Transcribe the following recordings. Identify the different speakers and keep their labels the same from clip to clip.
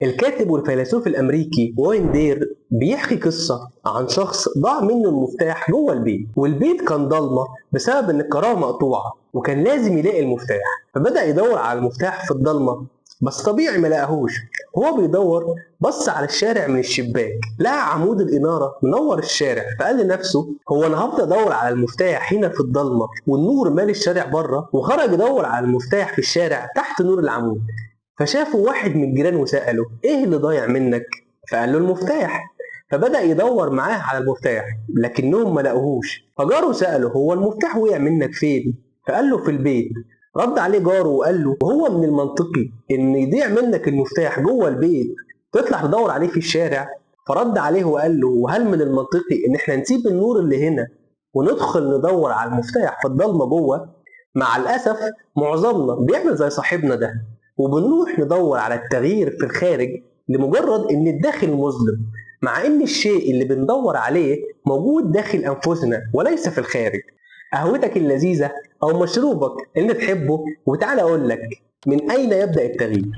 Speaker 1: الكاتب والفيلسوف الأمريكي واين دير بيحكي قصة عن شخص ضاع منه المفتاح جوه البيت، والبيت كان ضلمة بسبب إن الكهرباء مقطوعة، وكان لازم يلاقي المفتاح. فبدأ يدور على المفتاح في الضلمة، بس طبيعي ما لقاهوش. وهو بيدور بص على الشارع من الشباك، لقى عمود الإنارة منور الشارع، فقال لنفسه هو أنا هفضل أدور على المفتاح هنا في الضلمة والنور مالي الشارع بره؟ وخرج يدور على المفتاح في الشارع تحت نور العمود. فشافه واحد من الجيران وسأله ايه اللي ضايع منك؟ فقال له المفتاح. فبدأ يدور معاه على المفتاح لكنهم ما لقوهوش. فجاره سأله هو المفتاح وقع منك فين؟ فقال له في البيت. رد عليه جاره وقال له وهو من المنطقي ان يضيع منك المفتاح جوه البيت تطلع تدور عليه في الشارع؟ فرد عليه وقال له وهل من المنطقي ان احنا نسيب النور اللي هنا وندخل ندور على المفتاح في الضلمه جوه؟ مع الاسف معظمنا بيعمل زي صاحبنا ده، وبنروح ندور على التغيير في الخارج لمجرد ان الداخل مظلم، مع ان الشيء اللي بندور عليه موجود داخل انفسنا وليس في الخارج. قهوتك اللذيذة او مشروبك اللي تحبه، وتعالى اقول لك من اين يبدأ التغيير.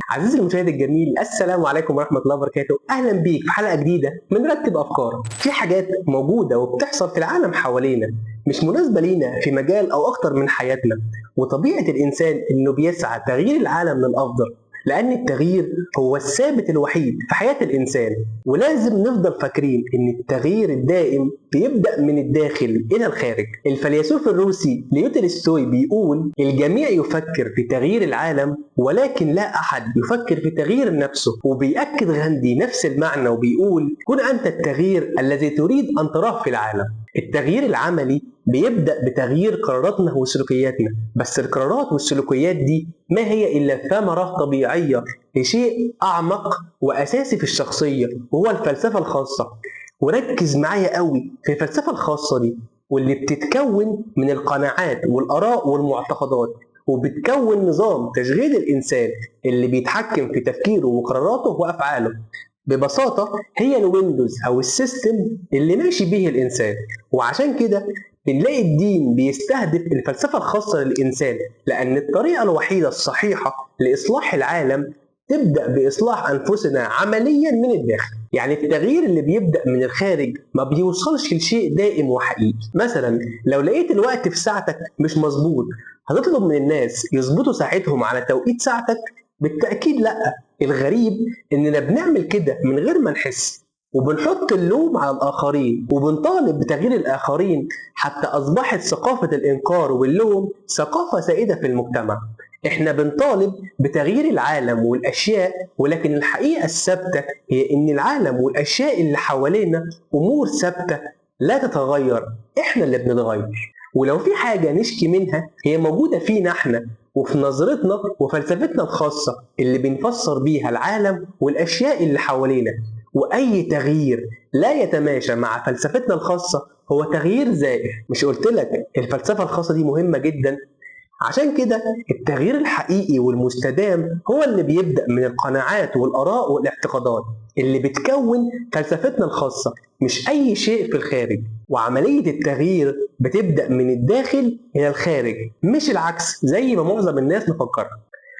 Speaker 1: عزيزي المشاهد الجميل، السلام عليكم ورحمة الله وبركاته. أهلا بيك في حلقة جديدة من رتب أفكار. في حاجات موجودة وبتحصل في العالم حوالينا مش مناسبة لينا في مجال أو أكتر من حياتنا، وطبيعة الإنسان إنه بيسعى تغيير العالم للأفضل، لأن التغيير هو الثابت الوحيد في حياة الإنسان. ولازم نفضل فاكرين إن التغيير الدائم بيبدأ من الداخل إلى الخارج. الفيلسوف الروسي ليو تولستوي بيقول الجميع يفكر في تغيير العالم ولكن لا أحد يفكر في تغيير نفسه. وبيأكد غاندي نفس المعنى وبيقول كن أنت التغيير الذي تريد أن تراه في العالم. التغيير العملي بيبدأ بتغيير قراراتنا وسلوكياتنا، بس القرارات والسلوكيات دي ما هي إلا ثمرة طبيعية لشيء أعمق وأساسي في الشخصية، وهو الفلسفة الخاصة. وركز معايا قوي في الفلسفة الخاصة دي، واللي بتتكون من القناعات والآراء والمعتقدات، وبتكون نظام تشغيل الإنسان اللي بيتحكم في تفكيره وقراراته وأفعاله. ببساطة هي الويندوز أو السيستم اللي ماشي به الإنسان. وعشان كده بنلاقي الدين بيستهدف الفلسفة الخاصة للإنسان، لأن الطريقة الوحيدة الصحيحة لإصلاح العالم تبدأ بإصلاح أنفسنا عمليا من الداخل. يعني التغيير اللي بيبدأ من الخارج ما بيوصلش لشيء دائم وحقيقي. مثلا لو لقيت الوقت في ساعتك مش مظبوط، هتطلب من الناس يظبطوا ساعتهم على توقيت ساعتك؟ بالتأكيد لأ. الغريب إننا بنعمل كده من غير ما نحس، وبنحط اللوم على الآخرين وبنطالب بتغيير الآخرين، حتى أصبحت ثقافة الإنكار واللوم ثقافة سائدة في المجتمع. إحنا بنطالب بتغيير العالم والأشياء، ولكن الحقيقة الثابتة هي إن العالم والأشياء اللي حوالينا أمور ثابتة لا تتغير، إحنا اللي بنتغير. ولو في حاجة نشكي منها هي موجودة فينا إحنا وفي نظرتنا وفلسفتنا الخاصة اللي بنفسر بيها العالم والأشياء اللي حوالينا. وأي تغيير لا يتماشى مع فلسفتنا الخاصة هو تغيير زائف. مش قلتلك الفلسفة الخاصة دي مهمة جدا؟ عشان كده التغيير الحقيقي والمستدام هو اللي بيبدأ من القناعات والآراء والاعتقادات اللي بتكون فلسفتنا الخاصة، مش أي شيء في الخارج. وعملية التغيير بتبدأ من الداخل إلى الخارج، مش العكس زي ما معظم الناس مفكرة.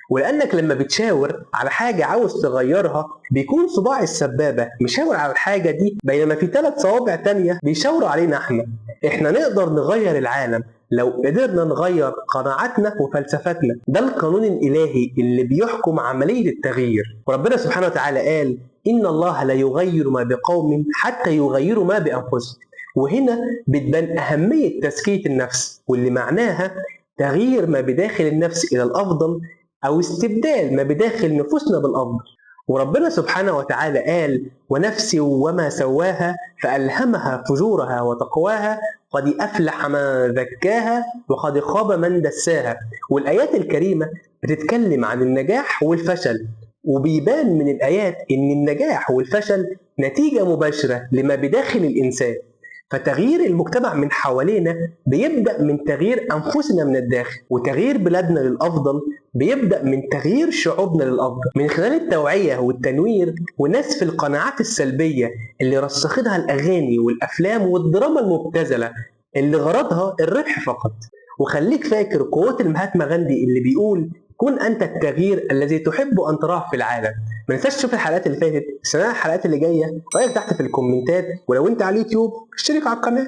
Speaker 1: ولأنك لما بتشاور على حاجة عاوز تغيرها بيكون صباع السبابة مشاور على الحاجة دي، بينما في 3 صوابع تانية بيشاوروا علينا احنا نقدر نغير العالم لو قدرنا نغير قناعاتنا وفلسفتنا. ده القانون الإلهي اللي بيحكم عملية التغيير. وربنا سبحانه وتعالى قال إن الله لا يغير ما بقوم حتى يغيروا ما بأنفسهم. وهنا بتبان أهمية تزكية النفس، واللي معناها تغيير ما بداخل النفس إلى الأفضل، أو استبدال ما بداخل نفوسنا بالأفضل. وربنا سبحانه وتعالى قال ونفس وما سواها فألهمها فجورها وتقواها قد أفلح من زكاها وقد خاب من دساها. والآيات الكريمة بتتكلم عن النجاح والفشل، وبيبان من الآيات إن النجاح والفشل نتيجة مباشرة لما بداخل الإنسان. فتغيير المجتمع من حوالينا بيبدأ من تغيير أنفسنا من الداخل، وتغيير بلادنا للأفضل بيبدأ من تغيير شعوبنا للأفضل من خلال التوعية والتنوير ونسف القناعات السلبية اللي رسختها الأغاني والأفلام والدراما المبتذلة اللي غرضها الربح فقط. وخليك فاكر قوة المهاتما غاندي اللي بيقول كن أنت التغيير الذي تحب أن تراه في العالم. ما تنساش تشوف الحلقات اللي فاتت، استنى الحلقات اللي جاية، رأيك تحت في الكومنتات، ولو أنت على اليوتيوب اشترك على القناة.